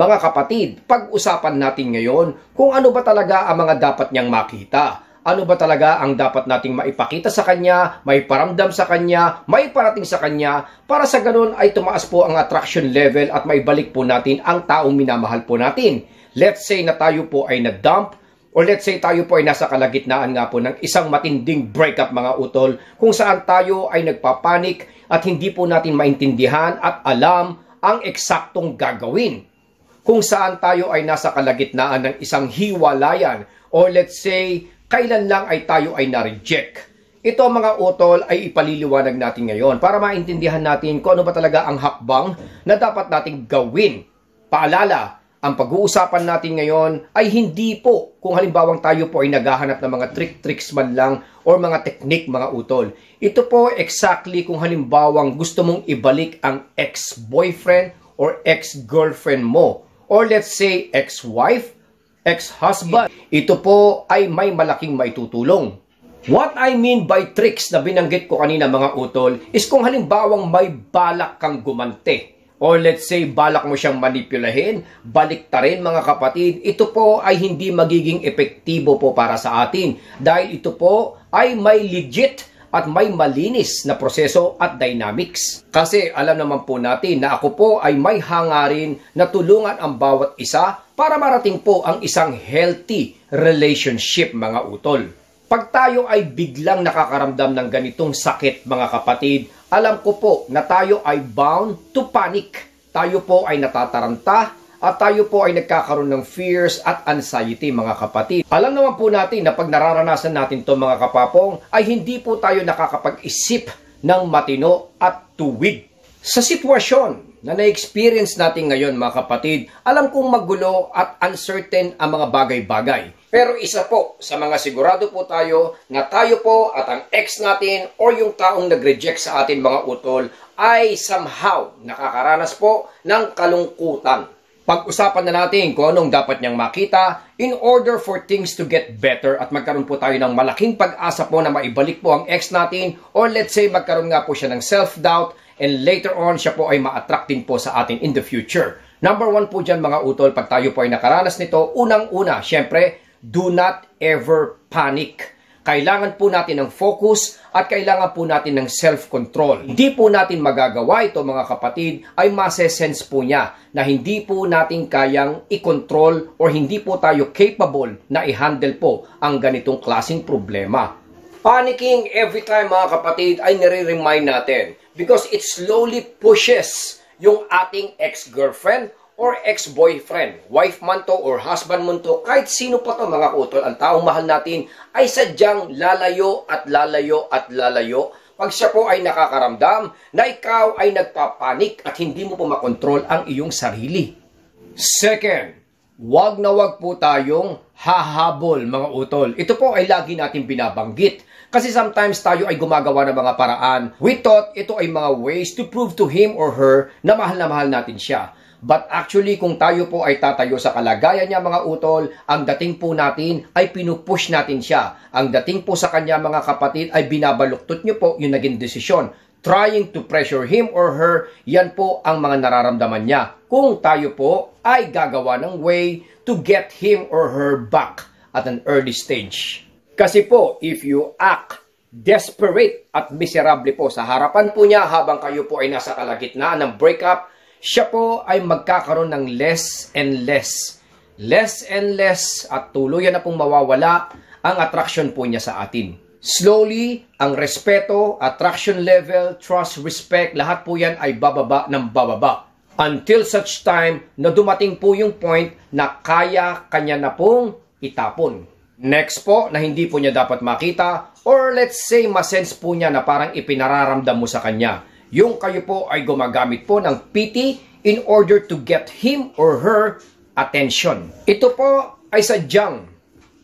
Mga kapatid, pag-usapan natin ngayon kung ano ba talaga ang mga dapat niyang makita. Ano ba talaga ang dapat nating maipakita sa kanya, may paramdam sa kanya, may parating sa kanya, para sa ganun ay tumaas po ang attraction level at maibalik po natin ang taong minamahal po natin. Let's say na tayo po ay na-dump, or let's say tayo po ay nasa kalagitnaan nga po ng isang matinding breakup mga utol, kung saan tayo ay nagpapanik at hindi po natin maintindihan at alam ang eksaktong gagawin. Kung saan tayo ay nasa kalagitnaan ng isang hiwalayan, or let's say, kailan lang ay tayo ay na-reject. Ito mga utol ay ipaliliwanag natin ngayon para maintindihan natin kung ano ba talaga ang hakbang na dapat nating gawin. Paalala, ang pag-uusapan natin ngayon ay hindi po kung halimbawang tayo po ay naghahanap ng mga tricks man lang or mga technique mga utol. Ito po exactly kung halimbawang gusto mong ibalik ang ex-boyfriend or ex-girlfriend mo, or let's say ex-wife, ex-husband. Ito po ay may malaking maitutulong. What I mean by tricks na binanggit ko kanina mga utol is kung halimbawang may balak kang gumante, or let's say balak mo siyang manipulahin, baliktarin mga kapatid, ito po ay hindi magiging epektibo po para sa atin dahil ito po ay may legit at may malinis na proseso at dynamics. Kasi alam naman po natin na ako po ay may hangarin na tulungan ang bawat isa para marating po ang isang healthy relationship mga utol. Pag tayo ay biglang nakakaramdam ng ganitong sakit mga kapatid, alam ko po na tayo ay bound to panic. Tayo po ay natataranta at tayo po ay nagkakaroon ng fears at anxiety mga kapatid. Alam naman po natin na pag nararanasan natin ito mga kapapong, ay hindi po tayo nakakapag-isip ng matino at tuwid. Sa sitwasyon na na-experience natin ngayon mga kapatid, alam kong magulo at uncertain ang mga bagay-bagay. Pero isa po sa mga sigurado po tayo na tayo po at ang ex natin or yung taong nag-reject sa atin mga utol ay somehow nakakaranas po ng kalungkutan. Pag-usapan na natin kung anong dapat niyang makita in order for things to get better at magkaroon po tayo ng malaking pag-asa po na maibalik po ang ex natin, or let's say magkaroon nga po siya ng self-doubt and later on siya po ay ma-attract din po sa atin in the future. Number one po dyan mga utol, pag tayo po ay nakaranas nito, unang-una, syempre, do not ever panic. Kailangan po natin ng focus at kailangan po natin ng self-control. Hindi po natin magagawa ito mga kapatid ay masesense po niya na hindi po natin kayang i-control or hindi po tayo capable na i-handle po ang ganitong klaseng problema. Panicking every time mga kapatid ay nire-remind natin because it slowly pushes yung ating ex-girlfriend or ex-boyfriend, wife man to or husband man to, kahit sino pa to mga utol, ang taong mahal natin ay sadyang lalayo at lalayo at lalayo pag siya po ay nakakaramdam na ikaw ay nagpapanik at hindi mo po makontrol ang iyong sarili. Second, wag na wag po tayong hahabol mga utol. Ito po ay lagi natin binabanggit kasi sometimes tayo ay gumagawa ng mga paraan. We thought ito ay mga ways to prove to him or her na mahal natin siya. But actually, kung tayo po ay tatayo sa kalagayan niya mga utol, ang dating po natin ay pinupush natin siya. Ang dating po sa kanya mga kapatid ay binabaluktot niyo po yung naging desisyon. Trying to pressure him or her, yan po ang mga nararamdaman niya. Kung tayo po ay gagawa ng way to get him or her back at an early stage. Kasi po, if you act desperate at miserable po sa harapan po niya habang kayo po ay nasa kalagitnaan ng breakup, siya po ay magkakaroon ng less and less at tuluyan na pong mawawala ang attraction po niya sa atin. Slowly, ang respeto, attraction level, trust, respect, lahat po yan ay bababa ng bababa. Until such time na dumating po yung point na kaya kanya na pong itapon. Next po, na hindi po niya dapat makita, or let's say masense po niya na parang ipinararamdam mo sa kanya. Yung kayo po ay gumagamit po ng pity in order to get him or her attention. Ito po ay sadyang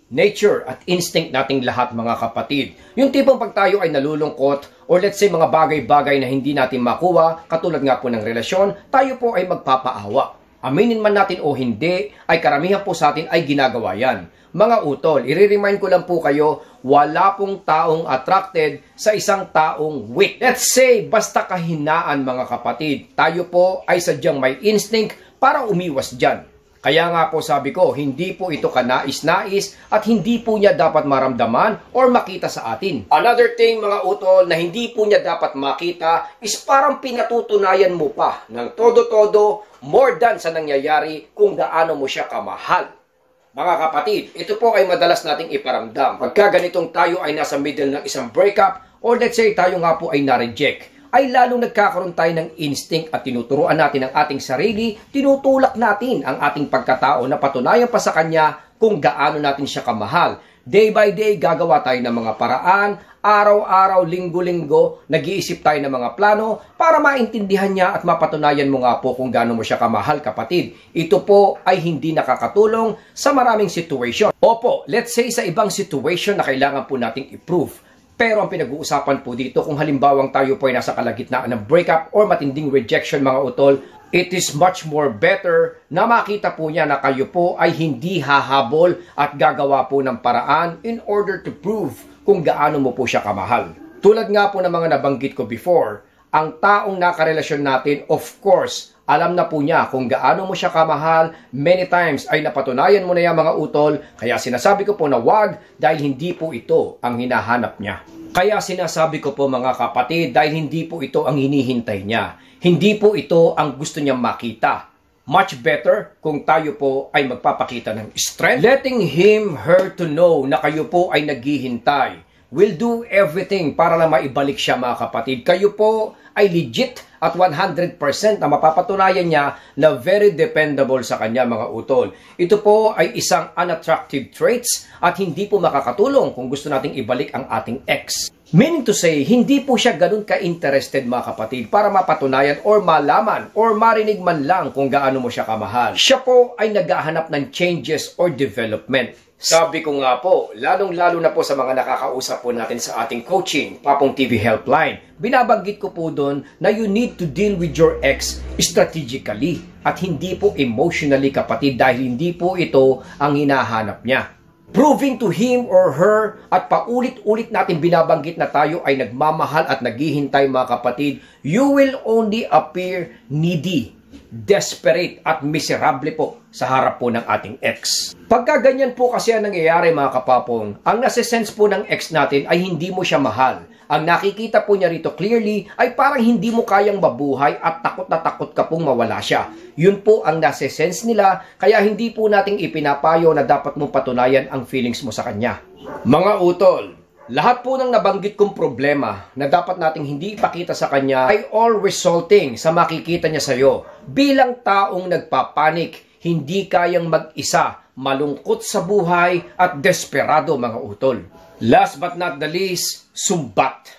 nature at instinct nating lahat mga kapatid. Yung tipong pag tayo ay nalulungkot or let's say mga bagay-bagay na hindi natin makuha, katulad nga po ng relasyon, tayo po ay magpapaawa. Aminin man natin o hindi, ay karamihan po sa atin ay ginagawa yan. Mga utol, i-remind ko lang po kayo, wala pong taong attracted sa isang taong weak. Let's say, basta kahinaan mga kapatid. Tayo po ay sadyang may instinct para umiwas dyan. Kaya nga po sabi ko, hindi po ito kanais-nais at hindi po niya dapat maramdaman or makita sa atin. Another thing mga utol na hindi po niya dapat makita is parang pinatutunayan mo pa ng todo-todo more than sa nangyayari kung gaano mo siya kamahal. Mga kapatid, ito po ay madalas nating iparamdam. Pagka ganitong tayo ay nasa middle ng isang breakup or let's say tayo nga po ay na-reject, ay lalong nagkakaroon tayo ng instinct at tinuturuan natin ang ating sarili, tinutulak natin ang ating pagkatao na patunayan pa sa kanya kung gaano natin siya kamahal. Day by day, gagawa tayo ng mga paraan, araw-araw, linggo-linggo, nag-iisip tayo ng mga plano para maintindihan niya at mapatunayan mo nga po kung gaano mo siya kamahal, kapatid. Ito po ay hindi nakakatulong sa maraming situation. Opo, let's say sa ibang situation na kailangan po nating i-prove. Pero ang pinag-uusapan po dito kung halimbawang tayo po ay nasa kalagitnaan ng breakup or matinding rejection mga utol, it is much more better na makita po niya na kayo po ay hindi hahabol at gagawa po ng paraan in order to prove kung gaano mo po siya kamahal. Tulad nga po ng mga nabanggit ko before, ang taong nakarelasyon natin, of course, alam na po niya kung gaano mo siya kamahal, many times ay napatunayan mo na yan mga utol, kaya sinasabi ko po na wag dahil hindi po ito ang hinahanap niya. Kaya sinasabi ko po mga kapatid dahil hindi po ito ang hinihintay niya. Hindi po ito ang gusto niyang makita. Much better kung tayo po ay magpapakita ng strength. Letting him, her to know na kayo po ay naghihintay. We'll do everything para na maibalik siya mga kapatid. Kayo po ay legit at 100% na mapapatunayan niya na very dependable sa kanya mga utol. Ito po ay isang unattractive traits at hindi po makakatulong kung gusto nating ibalik ang ating ex. Meaning to say, hindi po siya ganun ka-interested mga kapatid para mapatunayan or malaman or marinig man lang kung gaano mo siya kamahal. Siya po ay naghahanap ng changes or development. Sabi ko nga po, lalong-lalo na po sa mga nakakausap po natin sa ating coaching, Papong TV Helpline, binabanggit ko po doon na you need to deal with your ex strategically at hindi po emotionally kapatid dahil hindi po ito ang hinahanap niya. Proving to him or her at paulit-ulit natin binabanggit na tayo ay nagmamahal at naghihintay mga kapatid, you will only appear needy, desperate at miserable po sa harap po ng ating ex. Pagka ganyan po kasi ang nangyayari mga kapapong, ang nasa-sense po ng ex natin ay hindi mo siya mahal. Ang nakikita po niya rito clearly ay parang hindi mo kayang mabuhay at takot na takot ka pong mawala siya. Yun po ang nasa-sense nila, kaya hindi po nating ipinapayo na dapat mong patunayan ang feelings mo sa kanya. Mga utol, lahat po ng nabanggit kong problema na dapat nating hindi ipakita sa kanya ay all resulting sa makikita niya sa iyo. Bilang taong nagpapanik, hindi kayang mag-isa, malungkot sa buhay at desperado mga utol. Last but not the least, sumbat.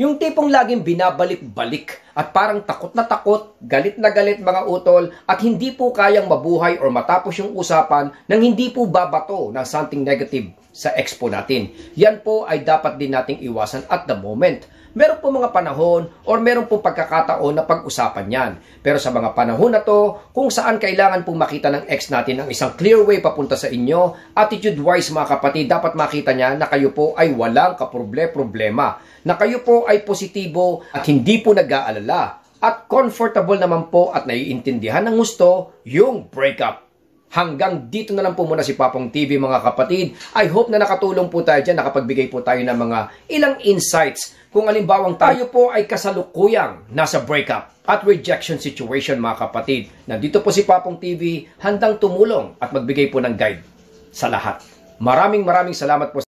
Yung tipong laging binabalik-balik at parang takot na takot, galit na galit mga utol at hindi po kayang mabuhay or matapos yung usapan nang hindi po babato ng something negative sa ex po natin. Yan po ay dapat din nating iwasan at the moment. Meron po mga panahon or meron po pagkakataon na pag-usapan yan. Pero sa mga panahon na to, kung saan kailangan pong makita ng ex natin ang isang clear way papunta sa inyo, attitude-wise mga kapatid, dapat makita niya na kayo po ay walang kaproble-problema. Na kayo po ay positibo at hindi po nag-aalala. At comfortable naman po at naiintindihan ng gusto yung breakup. Hanggang dito na lang po muna si Papong TV mga kapatid. I hope na nakatulong po tayo dyan, nakapagbigay po tayo ng mga ilang insights kung alimbawang tayo po ay kasalukuyang nasa breakup at rejection situation mga kapatid. Nandito po si Papong TV, handang tumulong at magbigay po ng guide sa lahat. Maraming salamat po.